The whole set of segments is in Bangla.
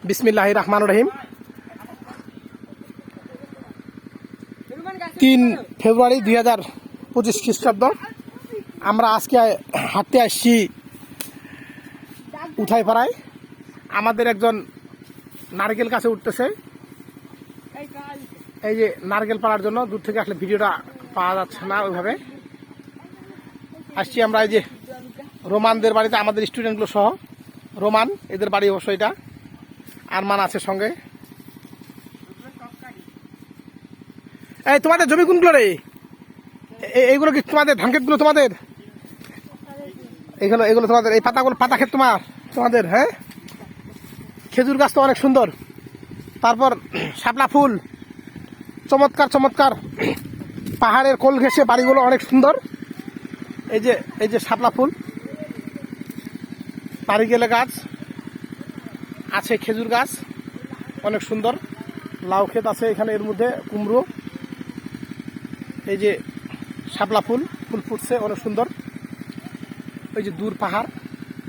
বিসমিল্লাহির রহমানির রহিম। 3 ফেব্রুয়ারি 2025 খ্রিস্টাব্দ। আমরা আজকে হাঁটতে আসছি উঠাইপাড়ায়। আমাদের একজন নারকেল গাছে উঠতেছে। এই যে নারকেল পাড়ার জন্য দূর থেকে আসলে ভিডিওটা পাওয়া যাচ্ছে না ওইভাবে। আসছি আমরা এই যে রোমানদের বাড়িতে, আমাদের স্টুডেন্টগুলো সহ। রোমান এদের বাড়ি অবশ্য এটা। আরমান আছে সঙ্গে। এই তোমাদের জমি কোনগুলো রে? এইগুলো কি তোমাদের? ধান ক্ষেতগুলো তোমাদের? এগুলো এগুলো তোমাদের? এই পাতাগুলো পাতা ক্ষেত তোমাদের? হ্যাঁ, খেজুর গাছ তো অনেক সুন্দর। তারপর শাপলা ফুল, চমৎকার চমৎকার। পাহাড়ের কোল ঘেঁষে বাড়িগুলো অনেক সুন্দর। এই যে শাপলা ফুল, নারিকেলের গাছ আছে, খেজুর গাছ অনেক সুন্দর। লাউ ক্ষেত আছে এখানে, এর মধ্যে কুমড়ো। এই যে শাপলা ফুল, ফুল ফুটছে অনেক সুন্দর। ওই যে দূর পাহাড়,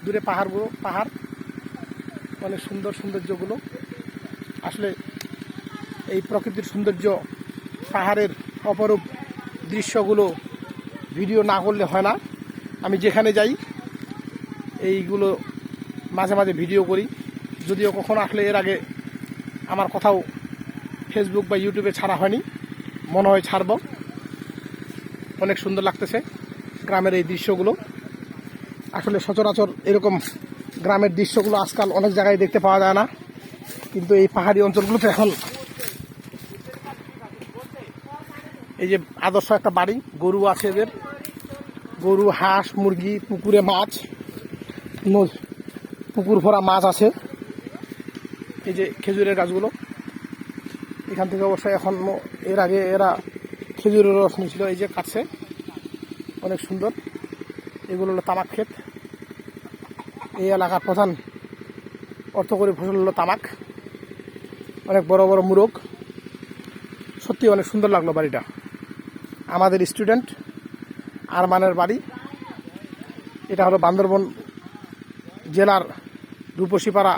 দূরে পাহাড়গুলো, পাহাড় অনেক সুন্দর। সৌন্দর্যগুলো আসলে এই প্রকৃতির সৌন্দর্য, পাহাড়ের অপরূপ দৃশ্যগুলো ভিডিও না করলে হয় না। আমি যেখানে যাই এইগুলো মাঝে মাঝে ভিডিও করি। যদিও কখনো আসলে এর আগে আমার কোথাও ফেসবুক বা ইউটিউবে ছাড়া হয়নি, মনে হয় ছাড়ব। অনেক সুন্দর লাগতেছে গ্রামের এই দৃশ্যগুলো। আসলে সচরাচর এরকম গ্রামের দৃশ্যগুলো আজকাল অনেক জায়গায় দেখতে পাওয়া যায় না, কিন্তু এই পাহাড়ি অঞ্চলগুলোতে এখন। এই যে আদর্শ একটা বাড়ি, গরু আছে এদের, গরু, হাঁস, মুরগি, পুকুরে মাছ, পুকুর ভরা মাছ আছে। এই যে খেজুরের গাছগুলো, এখান থেকে অবশ্যই এখন, এর আগে এরা খেজুরের রস নিয়েছিল। এই যে কাটছে, অনেক সুন্দর। এগুলো হলো তামাক ক্ষেত। এই এলাকার প্রধান অর্থকরী ফসল হলো তামাক। অনেক বড় বড় মুরগ। সত্যি অনেক সুন্দর লাগলো বাড়িটা। আমাদের স্টুডেন্ট আরমানের বাড়ি। এটা হলো বান্দরবন জেলার রূপসীপাড়া,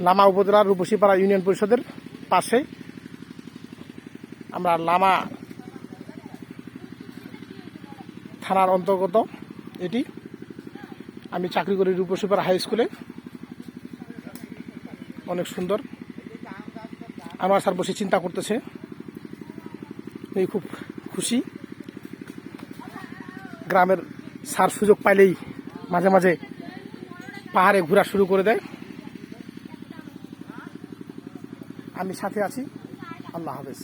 লামা উপজেলার রূপসীপাড়া ইউনিয়ন পরিষদের পাশে। আমরা লামা থানার অন্তর্গত এটি। আমি চাকরি করি রূপসীপাড়া হাই স্কুলে। অনেক সুন্দর। আমার স্যার বসে চিন্তা করতেছে, এই খুব খুশি। গ্রামের স্যার সুযোগ পাইলেই মাঝে মাঝে পাহাড়ে ঘোরা শুরু করে দেয়। আমি সাথে আছি। আল্লাহ হাফেজ।